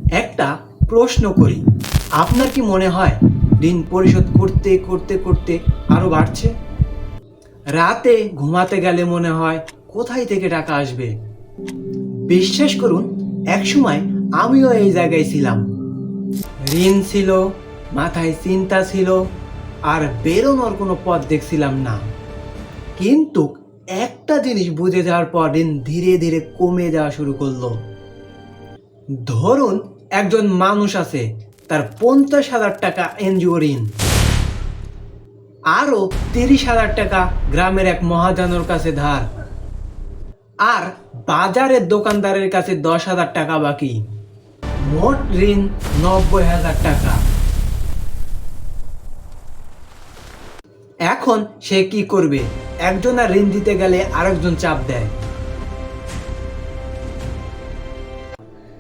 একটা প্রশ্ন করি, আপনার কি মনে হয় ঋণ পরিশোধ করতে করতে করতে আরো বাড়ছে? রাতে ঘুমাতে গেলে মনে হয় কোথায় থেকে টাকা আসবে? বিশ্বাস করুন, একসময় আমিও এই জায়গায় ছিলাম। ঋণ ছিল, মাথায় চিন্তা ছিল, আর বেরোনোর কোনো পথ দেখছিলাম না। কিন্তু একটা জিনিস বুঝে যাওয়ার পর ঋণ ধীরে ধীরে কমে যাওয়া শুরু করলো। ধরুন, একজন মানুষ আছে, তার 50,000 টাকা এনজিও ঋণ, আরো 30,000 টাকা গ্রামের এক মহাজনের কাছে ধার, আর বাজারের দোকানদারের কাছে 10,000 টাকা বাকি। মোট ঋণ 90,000 টাকা। এখন সে কি করবে? একজন আর ঋণ দিতে গেলে আরেকজন চাপ দেয়।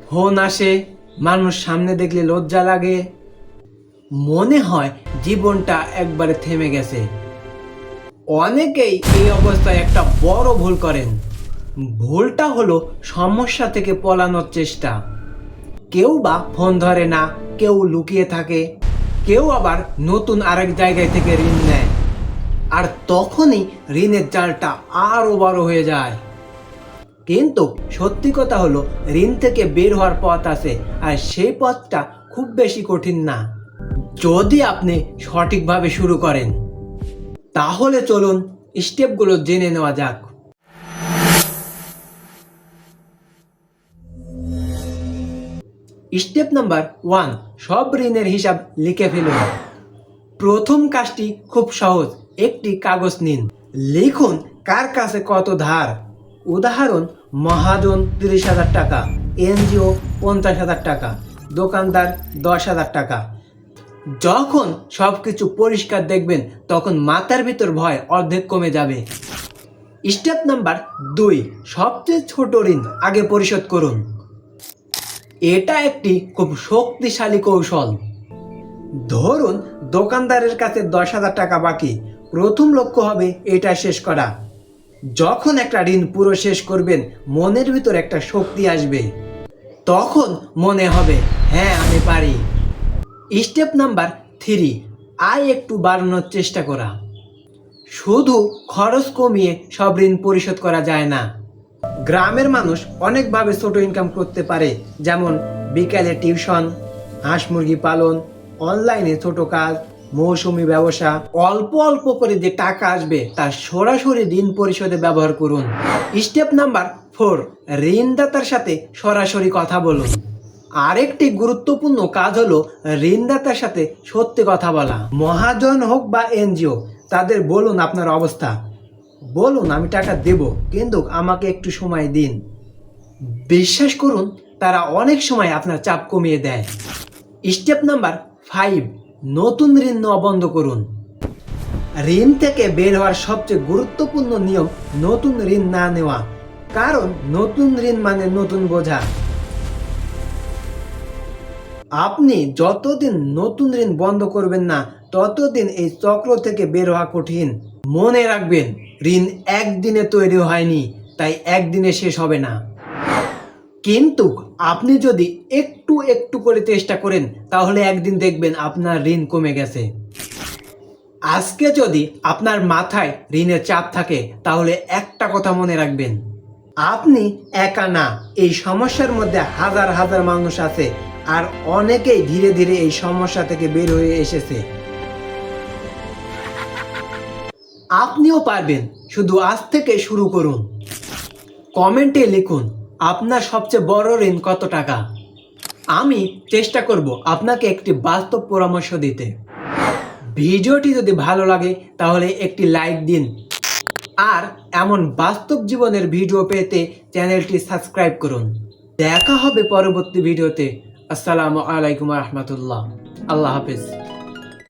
ফোন আসে, মানুষ সামনে দেখলে লজ্জা লাগে, মনে হয় জীবনটা একবারে থেমে গেছে। অনেকেই এই অবস্থায় একটা বড় ভুল করেন। ভুলটা হলো সমস্যা থেকে পলানোর চেষ্টা। কেউ বা ফোন ধরে না, কেউ লুকিয়ে থাকে, কেউ আবার নতুন আরেক জায়গায় থেকে ঋণ নেয়, আর তখনই ঋণের জালটা আরো বড় হয়ে যায়। কিন্তু সত্যি কথা হলো, ঋণ থেকে বের হওয়ার পথ আছে, আর সেই পথটা খুব বেশি কঠিন না, যদি আপনি সঠিকভাবে শুরু করেন। তাহলে চলুন স্টেপগুলো জেনে নেওয়া যাক। স্টেপ নাম্বার 1, সব ঋণের হিসাব লিখে ফেলুন। প্রথম কাজটি খুব সহজ, একটি কাগজ নিন, লিখুন কার কাছে কত ধার। উদাহরণ, মহাজন 30,000 টাকা, এনজিও 50,000 টাকা, দোকানদার 10,000 টাকা। যখন সবকিছু পরিষ্কার দেখবেন, তখন মাথার ভিতর ভয় অর্ধেক কমে যাবে। স্টেপ নাম্বার 2, সবচেয়ে ছোট ঋণ আগে পরিশোধ করুন। এটা একটি খুব শক্তিশালী কৌশল। ধরুন, দোকানদারের কাছে 10,000 টাকা বাকি। প্রথম লক্ষ্য হবে এটা শেষ করা। যখন একটা ঋণ পুরো শেষ করবেন, মনের ভিতর একটা শক্তি আসবে। তখন মনে হবে, হ্যাঁ আমি পারি। স্টেপ নাম্বার 3, আয় একটু বাড়ানোর চেষ্টা করা। শুধু খরচ কমিয়ে সব ঋণ পরিশোধ করা যায় না। গ্রামের মানুষ অনেকভাবে ছোট ইনকাম করতে পারে, যেমন বিকালে টিউশন, হাঁস মুরগি পালন, অনলাইনে ছোট কাজ, মৌসুমি ব্যবসা। অল্প অল্প করে যে টাকা আসবে তা সরাসরি ঋণ পরিশোধে ব্যবহার করুন। স্টেপ নাম্বার 4, ঋণদাতার সাথে সরাসরি কথা বলুন। আরেকটি গুরুত্বপূর্ণ কাজ হলো ঋণদাতার সাথে সত্যি কথা বলা। মহাজন হোক বা এনজিও, তাদের বলুন আপনার অবস্থা। বলুন, আমি টাকা দেব, কিন্তু আমাকে একটু সময় দিন। বিশ্বাস করুন, তারা অনেক সময় আপনার চাপ কমিয়ে দেয়। স্টেপ নাম্বার 5, নতুন ঋণ নেওয়া বন্ধ করুন। ঋণ থেকে বের হওয়ার সবচেয়ে গুরুত্বপূর্ণ নিয়ম নতুন ঋণ না নেওয়া, কারণ নতুন ঋণ মানে নতুন বোঝা। আপনি যতদিন নতুন ঋণ বন্ধ করবেন না, ততদিন এই চক্র থেকে বের হওয়া কঠিন। মনে রাখবেন, ঋণ একদিনে তৈরি হয়নি, তাই একদিনে শেষ হবে না। কিন্তু আপনি যদি একটু একটু করে চেষ্টা করেন, তাহলে একদিন দেখবেন আপনার ঋণ কমে গেছে। আজকে যদি আপনার মাথায় ঋণের চাপ থাকে, তাহলে একটা কথা মনে রাখবেন, আপনি একা না। এই সমস্যার মধ্যে হাজার হাজার মানুষ আছে, আর অনেকেই ধীরে ধীরে এই সমস্যা থেকে বের হয়ে এসেছে। আপনিও পারবেন, শুধু আজ থেকে শুরু করুন। কমেন্টে লিখুন আপনার সবচেয়ে বড় ঋণ কত টাকা। আমি চেষ্টা করব আপনাকে একটি বাস্তব পরামর্শ দিতে। ভিডিওটি যদি ভালো লাগে, তাহলে একটি লাইক দিন, আর এমন বাস্তব জীবনের ভিডিও পেতে চ্যানেলটি সাবস্ক্রাইব করুন। দেখা হবে পরবর্তী ভিডিওতে। আসসালামু আলাইকুম রহমতুল্লাহ। আল্লাহ হাফেজ।